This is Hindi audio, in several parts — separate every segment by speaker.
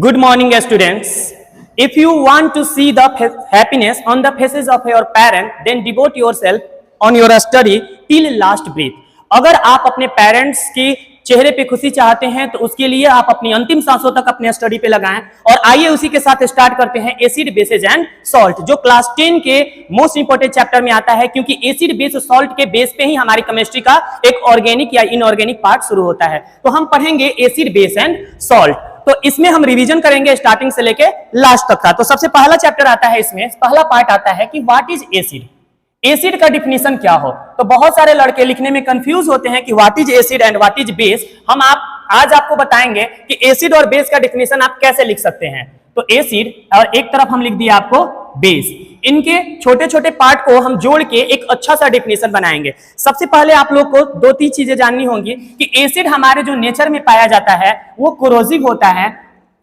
Speaker 1: Good morning, students. If you want to see the happiness on the faces of your parent, then devote yourself on your study till last breath. अगर आप अपने पेरेंट्स की चेहरे पे खुशी चाहते हैं तो उसके लिए आप अपनी अंतिम सांसों तक अपने स्टडी पे लगाएं। और आइए उसी के साथ स्टार्ट करते हैं एसिड बेसेज एंड सॉल्ट, जो क्लास 10 के मोस्ट इंपोर्टेंट चैप्टर में आता है, क्योंकि एसिड बेस सॉल्ट के बेस पे ही हमारी केमिस्ट्री का एक ऑर्गेनिक या इनऑर्गेनिक पार्ट शुरू होता है। तो हम पढ़ेंगे एसिड बेस एंड सॉल्ट। तो इसमें हम रिवीजन करेंगे स्टार्टिंग से लेके लास्ट तक का। तो सबसे पहला चैप्टर आता है, इसमें पहला पार्ट आता है कि व्हाट इज एसिड। एसिड का डिफिनीशन क्या हो। तो बहुत सारे लड़के लिखने में कंफ्यूज होते हैं कि what is acid and what is base. आज आपको बताएंगे कि एसिड और बेस का डिफिनीशन आप कैसे लिख सकते हैं। तो एसिड और एक तरफ हम लिख दिए आपको बेस, इनके छोटे छोटे पार्ट को हम जोड़ के एक अच्छा सा डिफिनीशन बनाएंगे। सबसे पहले आप लोग को दो तीन चीजें जाननी होंगी कि एसिड हमारे जो नेचर में पाया जाता है वो कोरोसिव होता है।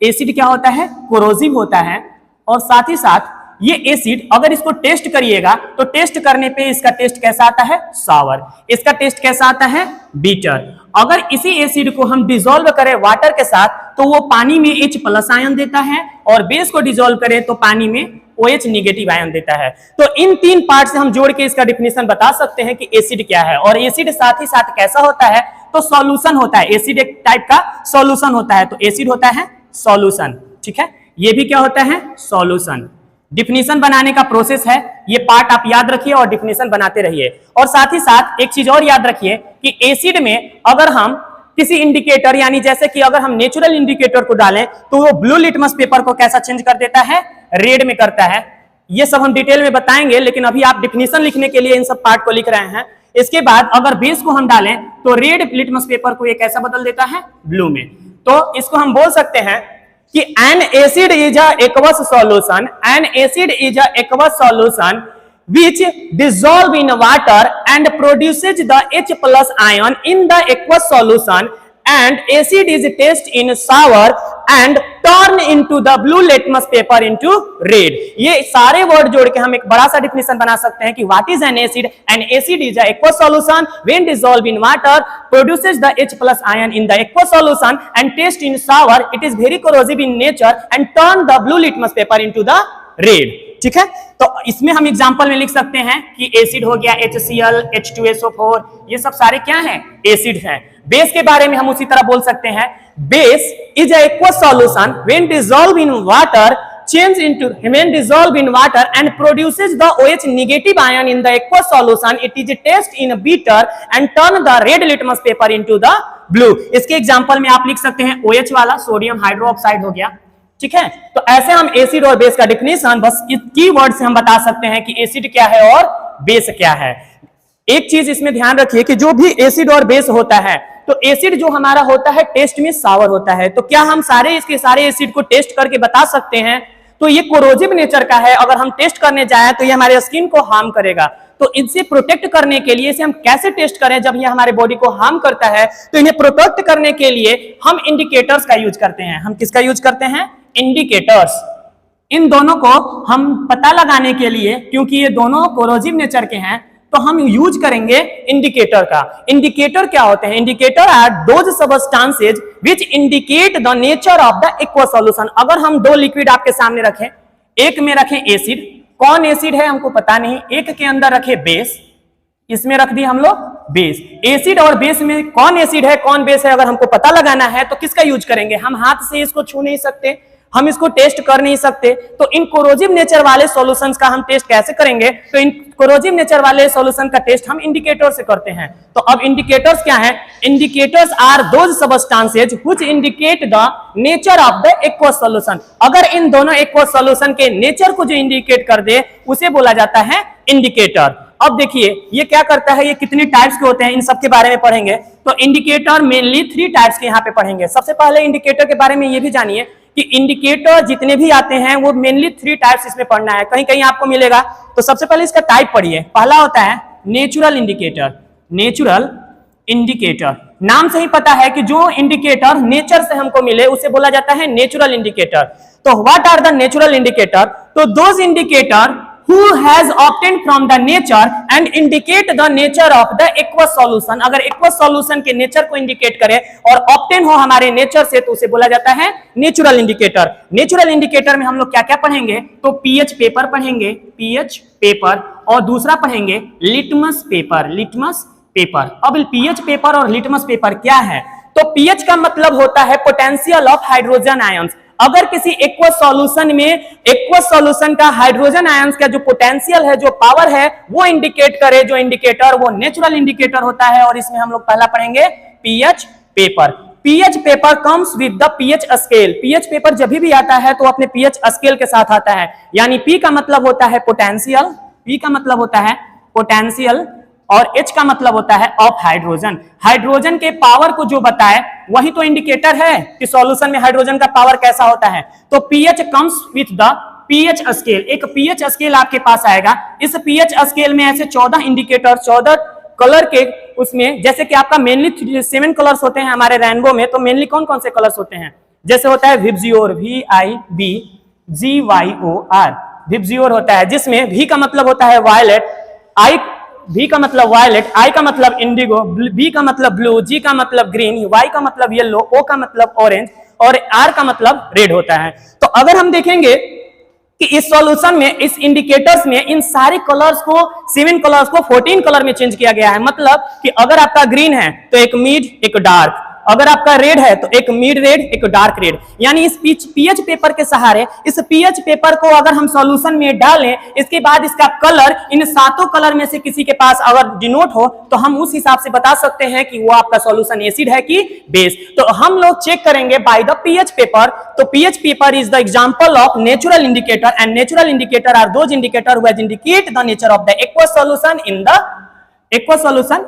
Speaker 1: एसिड क्या होता है? कोरोसिव होता है। और साथ ही साथ ये एसिड अगर इसको टेस्ट करिएगा तो टेस्ट करने पे इसका टेस्ट कैसा आता है? सावर। इसका टेस्ट कैसा आता है? बीटर। अगर इसी एसिड को हम डिसॉल्व करें वाटर के साथ तो वो पानी में H+ आयन देता है, और बेस को डिसॉल्व करें तो पानी में OH नेगेटिव आयन देता है। तो इन तीन पार्ट से हम जोड़ के इसका डिफिनीशन बता सकते हैं कि एसिड क्या है। और एसिड साथ ही साथ कैसा होता है? तो सॉल्यूशन होता है। एसिड एक टाइप का सॉल्यूशन होता है। तो एसिड होता है सॉल्यूशन, ठीक है। ये भी क्या होता है? सॉल्यूशन। डिफिनीशन बनाने का प्रोसेस है, ये पार्ट आप याद रखिए और डिफिनीशन बनाते रहिए। और साथ ही साथ एक चीज और याद रखिए कि एसिड में अगर हम किसी इंडिकेटर, यानी जैसे कि अगर हम नेचुरल इंडिकेटर को डालें तो वो ब्लू लिटमस पेपर को कैसा चेंज कर देता है? रेड में करता है। ये सब हम डिटेल में बताएंगे, लेकिन अभी आप डिफिनीशन लिखने के लिए इन सब पार्ट को लिख रहे हैं। इसके बाद अगर बेस को हम डालें तो रेड लिटमस पेपर को ये कैसा बदल देता है? ब्लू में। तो इसको हम बोल सकते हैं कि an acid is a aqueous solution. An acid is a aqueous solution which dissolve in water and produces the H+ ion in the aqueous solution, and acid is taste in sour and turn into the blue litmus paper into red. ये सारे वर्ड जोड़ के हम एक बड़ा सा डिफिनीशन बना सकते हैं कि what is an acid? An acid is a aqueous solution when dissolved in water produces the H+ ion in the aqueous solution and taste in sour. It is very corrosive in nature and turn the blue litmus paper into the red. ठीक है। तो इसमें हम एग्जांपल में लिख सकते हैं कि एसिड हो गया HCl, H2SO4, ये सब सारे क्या हैं? एसिड हैं। बेस के बारे में हम उसी तरह बोल सकते हैं, base is aqueous solution when dissolve in water when dissolved in water and produces the OH negative ion in the aqueous solution. It is taste in bitter and turn the red litmus paper into the blue. इसके एग्जांपल में आप लिख सकते हैं OH वाला सोडियम हाइड्रोक्साइड हो गया, ठीक है। तो ऐसे हम एसिड और बेस का डिफिनीशन बस इस कीवर्ड से हम बता सकते हैं कि एसिड क्या है और बेस क्या है। एक चीज इसमें ध्यान रखिए कि जो भी एसिड और बेस होता है, तो एसिड जो हमारा होता है टेस्ट में सावर होता है। तो क्या हम इसके सारे एसिड को टेस्ट करके बता सकते हैं? तो ये कोरोजिव नेचर का है। अगर हम टेस्ट करने जाएं तो ये हमारे स्किन को हार्म करेगा। तो इनसे प्रोटेक्ट करने के लिए इसे हम कैसे टेस्ट करें जब ये हमारे बॉडी को हार्म करता है? तो इन्हें प्रोटेक्ट करने के लिए हम इंडिकेटर्स का यूज करते हैं। हम किसका यूज करते हैं? इंडिकेटर्स। इन दोनों को हम पता लगाने के लिए, क्योंकि ये दोनों कोरोजिव नेचर के हैं, तो हम यूज करेंगे इंडिकेटर का। इंडिकेटर क्या होते हैं? Indicator are those substances which indicate the nature of the aqueous solution. अगर हम दो लिक्विड आपके सामने रखें, एक में रखें एसिड, कौन एसिड है हमको पता नहीं, एक के अंदर रखे बेस, इसमें रख दी हम लोग बेस। एसिड और बेस में कौन एसिड है कौन बेस है अगर हमको पता लगाना है तो किसका यूज करेंगे? हम हाथ से इसको छू नहीं सकते, हम इसको टेस्ट कर नहीं सकते। तो इन कोरोजिव नेचर वाले सॉल्यूशंस का हम टेस्ट कैसे करेंगे? तो इन कोरोजिव नेचर वाले सॉल्यूशन का टेस्ट हम इंडिकेटर से करते हैं। तो अब इंडिकेटर्स क्या है? Indicators are those substances which indicate the nature of the aqueous solution. अगर इन दोनों एक्वस सॉल्यूशन के नेचर को जो इंडिकेट कर दे उसे बोला जाता है इंडिकेटर। अब देखिए ये क्या करता है, ये कितने टाइप्स के होते हैं, इन सब के बारे में पढ़ेंगे। तो इंडिकेटर मेनली 3 टाइप्स के यहाँ पे पढ़ेंगे। सबसे पहले इंडिकेटर के बारे में ये भी जानिए कि इंडिकेटर जितने भी आते हैं वो मेनली 3 टाइप्स इसमें पढ़ना है, कहीं कहीं आपको मिलेगा। तो सबसे पहले इसका टाइप पढ़िए। पहला होता है नेचुरल इंडिकेटर। नेचुरल इंडिकेटर, नाम से ही पता है कि जो इंडिकेटर नेचर से हमको मिले उसे बोला जाता है नेचुरल इंडिकेटर। तो what are the natural indicator? तो those indicator who has obtained from the nature and indicate the nature of the aqueous solution। अगर aqueous solution के नेचर को इंडिकेट करे और ऑब्टेन हो हमारे नेचर से तो उसे बोला जाता है नेचुरल इंडिकेटर। नेचुरल इंडिकेटर में हम लोग क्या क्या पढ़ेंगे, तो पीएच पेपर पढ़ेंगे, पीएच पेपर, और दूसरा पढ़ेंगे लिटमस पेपर, लिटमस पेपर। अब पीएच पेपर और लिटमस पेपर क्या है, तो पीएच का मतलब होता है पोटेंशियल ऑफ हाइड्रोजन आयंस। अगर किसी एक्वस सॉल्यूशन में एक्वस सॉल्यूशन का हाइड्रोजन आयंस का जो पोटेंशियल है, जो पावर है, वो इंडिकेट करे, जो इंडिकेटर वो नेचुरल इंडिकेटर होता है। और इसमें हम लोग पहला पढ़ेंगे pH paper. PH paper comes with the pH scale. PH paper जब भी आता है तो अपने पीएच स्केल के साथ आता है, यानी पी का मतलब होता है पोटेंशियल, पी का मतलब होता है पोटेंशियल और H का मतलब होता है ऑफ हाइड्रोजन। हाइड्रोजन के पावर को जो बताए वही तो इंडिकेटर है कि सॉल्यूशन में हाइड्रोजन का पावर कैसा होता है। तो pH comes with the pH scale. एक pH स्केल आपके पास आएगा। इस pH स्केल में ऐसे 14 इंडिकेटर, 14 कलर के उसमें, जैसे कि आपका मेनली 7 कलर्स होते हैं हमारे रेनबो में, तो मेनली कौन कौन से कलर्स होते हैं, जैसे होता है विब्जियोर, VIBGYOR, विब्जियोर होता है, जिसमें V का मतलब होता है वायलेट, V का मतलब वायलेट, I का मतलब इंडिगो, B का मतलब ब्लू, G का मतलब ग्रीन, Y का मतलब येलो, O का मतलब ऑरेंज और R का मतलब रेड होता है। तो अगर हम देखेंगे कि इस सॉल्यूशन में, इस इंडिकेटर्स में इन सारे कलर्स को, 7 कलर्स को 14 कलर में चेंज किया गया है। मतलब कि अगर आपका ग्रीन है तो एक मिड, एक डार्क, अगर आपका रेड है तो एक मिड रेड, एक डार्क रेड। यानी इस पीएच पेपर के सहारे, इस पीएच पेपर को अगर हम सॉल्यूशन में डालें, इसके बाद इसका कलर इन 7 कलर में से किसी के पास अगर डिनोट हो तो हम उस हिसाब से बता सकते हैं कि वो आपका सॉल्यूशन एसिड है कि बेस। तो हम लोग चेक करेंगे बाय द पीएच पेपर। तो pH paper is the example of natural indicator and natural indicator are those indicator which indicate the nature of the aqueous solution in the aqueous solution.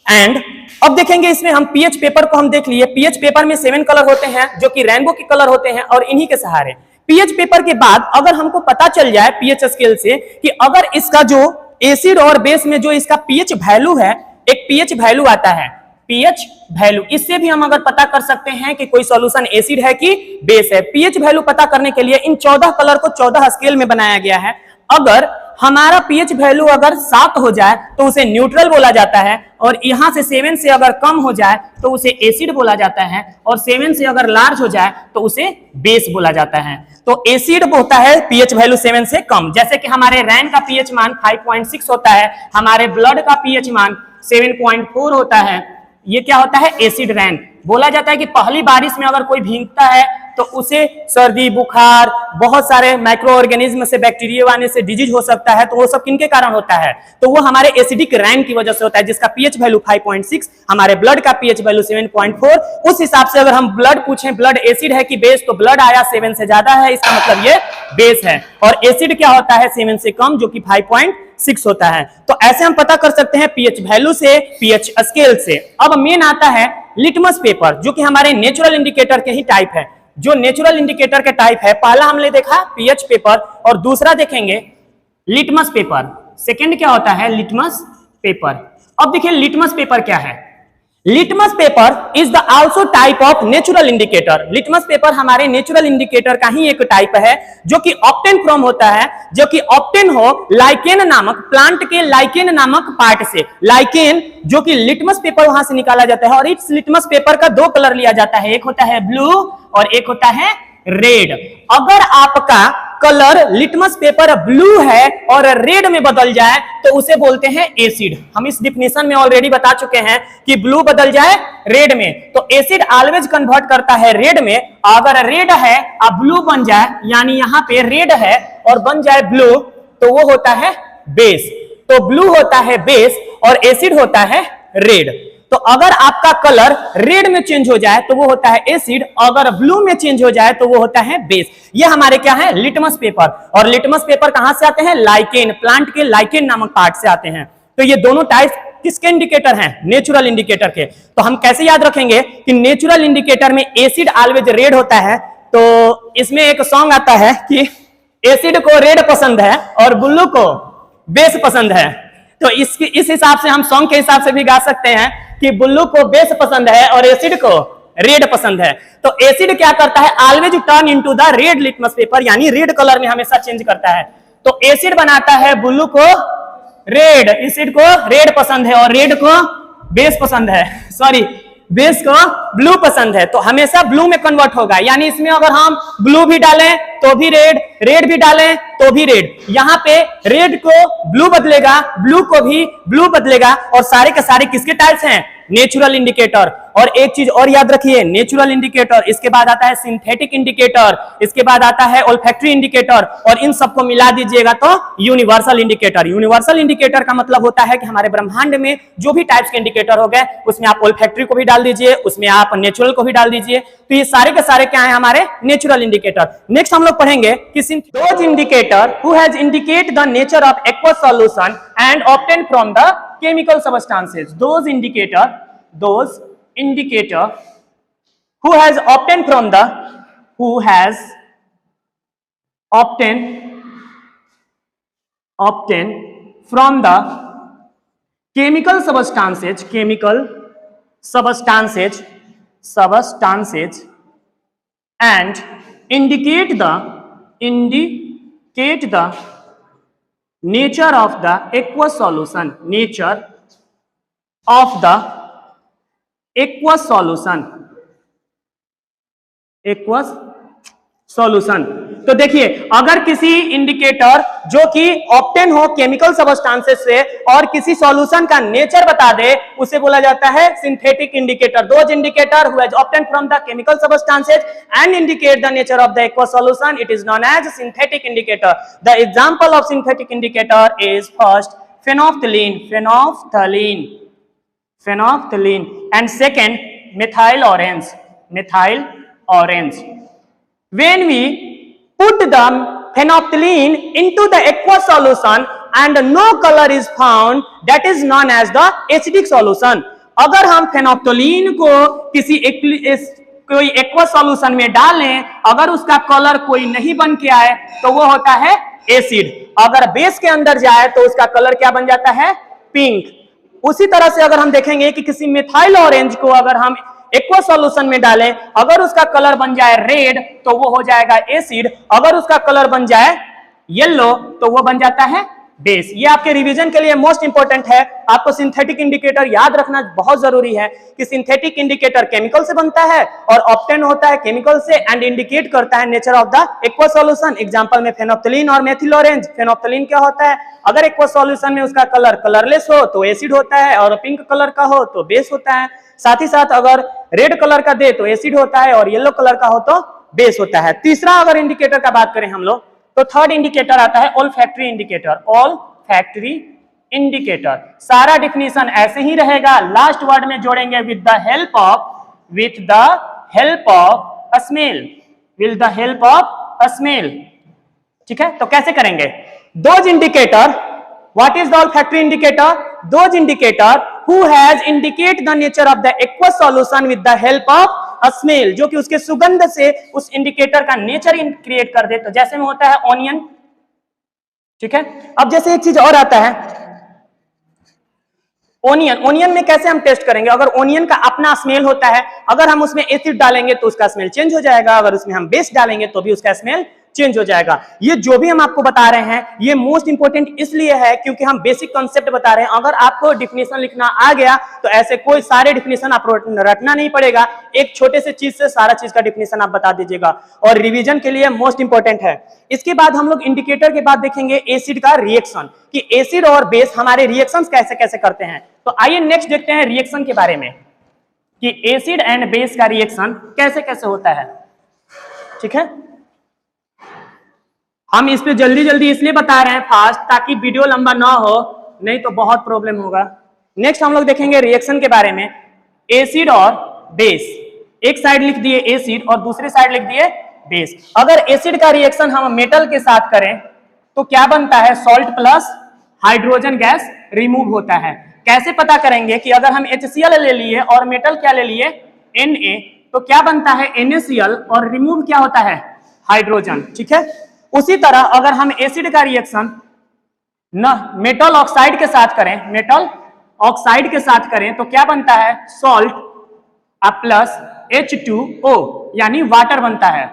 Speaker 1: And अब देखेंगे इसमें हम पीएच पेपर को हम देख लिए। पीएच पेपर में 7 कलर होते हैं जो कि रेनबो के कलर होते हैं, और इन्हीं के सहारे पीएच पेपर के बाद अगर हमको पता चल जाए पीएच स्केल से कि अगर इसका जो एसिड और बेस में जो इसका पीएच वैल्यू है, एक पीएच वैल्यू आता है, पीएच वैल्यू, इससे भी हम अगर पता कर सकते हैं कि कोई सॉल्यूशन एसिड है कि बेस है। पीएच वैल्यू पता करने के लिए इन 14 कलर को 14 स्केल में बनाया गया है। अगर हमारा पीएच वैल्यू अगर 7 हो जाए तो उसे न्यूट्रल बोला जाता है, और यहां से 7 से अगर कम हो जाए तो उसे एसिड बोला जाता है, और 7 से अगर लार्ज हो जाए तो उसे बेस बोला जाता है। तो एसिड होता है पीएच वैल्यू 7 से कम, जैसे कि हमारे रैन का पीएच मान 5.6 होता है, हमारे ब्लड का पीएच मान 7.4 होता है। ये क्या होता है, एसिड रैन। बोला जाता है कि पहली बारिश में अगर कोई भीगता है तो उसे सर्दी, बुखार, बहुत सारे माइक्रो ऑर्गेनिज्म से, बैक्टीरिया आने से डिजीज हो सकता है। तो वो सब किनके कारण होता है, तो वो हमारे एसिडिक रैन की वजह से होता है, जिसका पीएच वैल्यू 5.6, हमारे ब्लड का पीएच वैल्यू 7.4। उस हिसाब से अगर हम ब्लड पूछें ब्लड एसिड है कि बेस, तो ब्लड आया 7 से ज्यादा है, इसका मतलब ये बेस है। और एसिड क्या होता है, 7 से कम, जो कि 5.6 होता है। तो ऐसे हम पता कर सकते हैं पीएच वैल्यू से, पीएच स्केल से। अब मेन आता है लिटमस पेपर, जो कि हमारे नेचुरल इंडिकेटर के ही टाइप है। जो नेचुरल इंडिकेटर के टाइप है, पहला हमने देखा पीएच पेपर और दूसरा देखेंगे लिटमस पेपर। सेकंड क्या होता है, लिटमस पेपर। अब देखिए लिटमस पेपर क्या है। Litmus paper is the also type of natural indicator. Litmus paper हमारे नेचुरल इंडिकेटर का ही एक टाइप है, जो कि ऑब्टेन फ्रॉम होता है, जो कि ऑब्टेन हो लाइकेन नामक प्लांट के लाइकेन नामक पार्ट से। लाइकेन, जो कि लिटमस पेपर वहां से निकाला जाता है, और इस लिटमस पेपर का 2 कलर लिया जाता है, एक होता है ब्लू और एक होता है रेड। अगर आपका कलर लिटमस पेपर ब्लू है और रेड में बदल जाए तो उसे बोलते हैं एसिड। हम इस डिफिनेशन में ऑलरेडी बता चुके हैं कि ब्लू बदल जाए रेड में तो एसिड ऑलवेज कन्वर्ट करता है रेड में। अगर रेड है अब ब्लू बन जाए, यानी यहाँ पे रेड है और बन जाए ब्लू, तो वो होता है बेस। तो ब्लू होता है बेस और एसिड होता है रेड। तो अगर आपका कलर रेड में चेंज हो जाए तो वो होता है एसिड, अगर ब्लू में चेंज हो जाए तो वो होता है बेस। ये हमारे क्या है, लिटमस पेपर। और लिटमस पेपर कहां से आते हैं, लाइकेन, प्लांट के लाइकेन नामक पार्ट से आते हैं। तो ये दोनों टाइप किसके इंडिकेटर हैं, नेचुरल इंडिकेटर के। तो हम कैसे याद रखेंगे कि नेचुरल इंडिकेटर में एसिड ऑलवेज रेड होता है। तो इसमें एक सॉन्ग आता है कि एसिड को रेड पसंद है और ब्लू को बेस पसंद है। तो इस हिसाब से हम सॉन्ग के हिसाब से भी गा सकते हैं कि ब्लू को बेस पसंद है और एसिड को रेड पसंद है। तो एसिड क्या करता है, always turn into the red litmus paper, यानी रेड कलर में हमेशा चेंज करता है। तो एसिड बनाता है ब्लू को रेड, एसिड को रेड पसंद है और रेड को बेस पसंद है, सॉरी बेस को ब्लू पसंद है, तो हमेशा ब्लू में कन्वर्ट होगा। यानी इसमें अगर हम ब्लू भी डालें तो भी रेड, रेड भी डालें तो भी रेड। यहां पे रेड को ब्लू बदलेगा, ब्लू को भी ब्लू बदलेगा, और सारे के सारे किसके टाइप्स हैं? Natural indicator. और एक चीज और याद रखिए, नेचुरल इंडिकेटर, इसके बाद आता है सिंथेटिक इंडिकेटर, इसके बाद आता है ओल्फैक्टरी इंडिकेटर, और इन सबको मिला दीजिएगा तो यूनिवर्सल इंडिकेटर। यूनिवर्सल इंडिकेटर का मतलब होता है कि हमारे ब्रह्मांड में जो भी टाइप्स के इंडिकेटर हो गए उसमें आप ओल्फैक्टरी को भी डाल दीजिए, उसमें आप नेचुरल को भी डाल दीजिए, तो ये सारे के सारे क्या है? हमारे नेचुरल इंडिकेटर। नेक्स्ट हम लोग पढ़ेंगे कि those indicator who has indicate the nature of aqueous solution and obtain from the chemical substances. Those indicator who has obtained from the chemical substances and indicate the nature of the aqueous solution, nature of the aqueous solution। तो देखिए, अगर किसी इंडिकेटर जो कि ऑब्टेन हो केमिकल सबस्टांसेस से और किसी सॉल्यूशन का नेचर बता दे, उसे बोला जाता है synthetic indicator. Those indicator who has obtain from the chemical substances and indicate the nature of the aqueous solution, it is known as synthetic indicator. The example of synthetic indicator is first phenolphthalein, and second methyl orange। When we put the phenolphthalein into the aqueous solution and no color is found, that is known as the acidic solution। अगर हम फेनोप्थलीन को कोई एक्वस सॉल्यूशन में डालें, अगर उसका कलर कोई नहीं बन के आए तो वो होता है एसिड। अगर बेस के अंदर जाए तो उसका कलर क्या बन जाता है? पिंक। उसी तरह से अगर हम देखेंगे कि किसी मिथाइल ऑरेंज को अगर हम एक्वा सॉल्यूशन में डालें, अगर उसका कलर बन जाए रेड तो वो हो जाएगा एसिड, अगर उसका कलर बन जाए येलो तो वो बन जाता है बेस। ये आपके रिवीजन के लिए मोस्ट इंपॉर्टेंट है। आपको सिंथेटिक इंडिकेटर याद रखना बहुत जरूरी है कि सिंथेटिक इंडिकेटर केमिकल से बनता है और ऑब्टेन होता है केमिकल से एंड इंडिकेट करता है nature of the aqua solution. Example में फेनोप्थलीन और मेथिल ऑरेंज। फेनोप्थलीन क्या होता है? अगर एक्वा सॉल्यूशन में उसका कलर कलरलेस हो तो एसिड होता है, और पिंक कलर का हो तो बेस होता है। साथ ही साथ अगर रेड कलर का दे तो एसिड होता है, और येलो कलर का हो तो बेस होता है। तीसरा अगर इंडिकेटर का बात करें हम लोग, तो थर्ड इंडिकेटर आता है ओल्फैक्टरी इंडिकेटर। सारा डिफिनीशन ऐसे ही रहेगा, लास्ट वर्ड में जोड़ेंगे with the help of smell. ठीक है, तो कैसे करेंगे? Those indicator, what is the olfactory indicator? Those indicator who has indicate the nature of the aqueous solution with the help of smell, जो कि उसके सुगंध से उस इंडिकेटर का नेचर क्रिएट कर दे। तो जैसे में होता है ऑनियन। ठीक है, अब जैसे एक चीज और आता है ओनियन में कैसे हम टेस्ट करेंगे? अगर ओनियन का अपना स्मेल होता है, अगर हम उसमें एसिड डालेंगे तो उसका स्मेल चेंज हो जाएगा, अगर उसमें हम बेस डालेंगे तो भी उसका स्मेल चेंज हो जाएगा। ये जो भी हम आपको बता रहे हैं ये मोस्ट इंपोर्टेंट इसलिए है क्योंकि हम बेसिक कॉन्सेप्ट बता रहे हैं। अगर आपको डिफिनेशन लिखना आ गया तो ऐसे कोई सारे डिफिनेशन आप रटना नहीं पड़ेगा, एक छोटे से चीज से सारा चीज का डिफिनेशन आप बता दीजिएगा, और रिवीजन के लिए मोस्ट इंपोर्टेंट है। इसके बाद हम लोग इंडिकेटर के बाद देखेंगे एसिड का रिएक्शन, कि एसिड और बेस हमारे रिएक्शंस कैसे कैसे करते हैं। तो आइए नेक्स्ट देखते हैं रिएक्शन के बारे में, कि एसिड एंड बेस का रिएक्शन कैसे कैसे होता है। ठीक है, हम इस पे जल्दी जल्दी इसलिए बता रहे हैं फास्ट, ताकि वीडियो लंबा ना हो, नहीं तो बहुत प्रॉब्लम होगा। नेक्स्ट हम लोग देखेंगे रिएक्शन के बारे में, एसिड और बेस। एक साइड लिख दिए एसिड और दूसरी साइड लिख दिए बेस। अगर एसिड का रिएक्शन हम मेटल के साथ करें तो क्या बनता है? Salt plus hydrogen gas remove होता है। कैसे पता करेंगे कि अगर हम HCl ले लिए और मेटल क्या ले लिए Na, तो क्या बनता है? NaCl, और रिमूव क्या होता है? हाइड्रोजन। ठीक है, उसी तरह अगर हम एसिड का रिएक्शन मेटल ऑक्साइड के साथ करें तो क्या बनता है? सॉल्ट प्लस H2O यानी वाटर बनता है।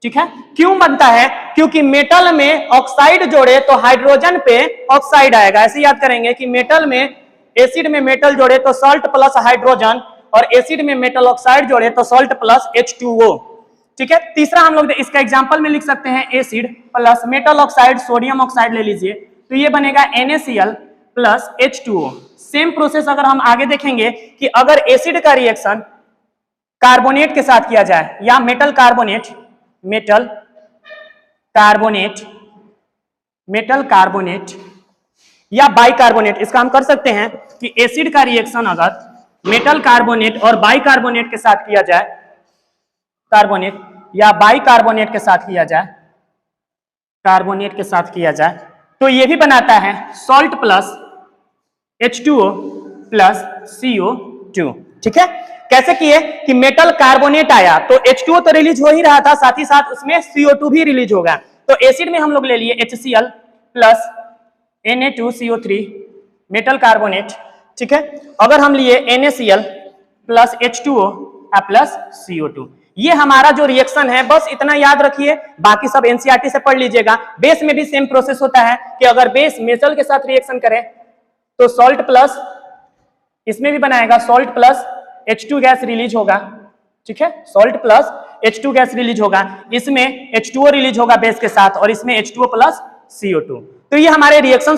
Speaker 1: ठीक है, क्यों बनता है? क्योंकि मेटल में ऑक्साइड जोड़े तो हाइड्रोजन पे ऑक्साइड आएगा। ऐसे याद करेंगे कि मेटल में, एसिड में मेटल जोड़े तो सॉल्ट प्लस हाइड्रोजन, और एसिड में मेटल ऑक्साइड जोड़े तो सॉल्ट प्लस H2O। ठीक है, तीसरा हम लोग इसका एग्जांपल में लिख सकते हैं acid plus metal oxide, sodium oxide ले लीजिए, तो ये बनेगा NaCl plus H2O। Same process अगर हम आगे देखेंगे कि अगर एसिड का रिएक्शन कार्बोनेट के साथ किया जाए या मेटल कार्बोनेट या बाइकार्बोनेट, इसका हम कर सकते हैं कि एसिड का रिएक्शन अगर मेटल कार्बोनेट और बाइकार्बोनेट के साथ किया जाए, कार्बोनेट या बाइकार्बोनेट के साथ किया जाए, कार्बोनेट के साथ किया जाए, तो ये भी बनाता है salt plus H2O plus CO2। ठीक है, कैसे किए कि मेटल कार्बोनेट आया तो H2O तो रिलीज हो ही रहा था, साथ ही साथ उसमें CO2 भी रिलीज होगा। तो एसिड में हम लोग ले लिए HCl plus Na2CO3 metal carbonate. ठीक है, अगर हम लिए NaCl plus H2O plus CO2, ये हमारा जो रिएक्शन है, बस इतना याद रखिए, बाकी सब एनसीईआरटी से पढ़ लीजिएगा। बेस में भी सेम प्रोसेस होता है कि अगर बेस मेटल के साथ रिएक्शन करे तो सॉल्ट प्लस, इसमें भी बनाएगा salt plus H2 gas release होगा। ठीक है, salt plus H2 gas release होगा, इसमें H2O रिलीज होगा बेस के साथ, और इसमें H2O प्लस CO2। तो ये हमारे रिएक्शन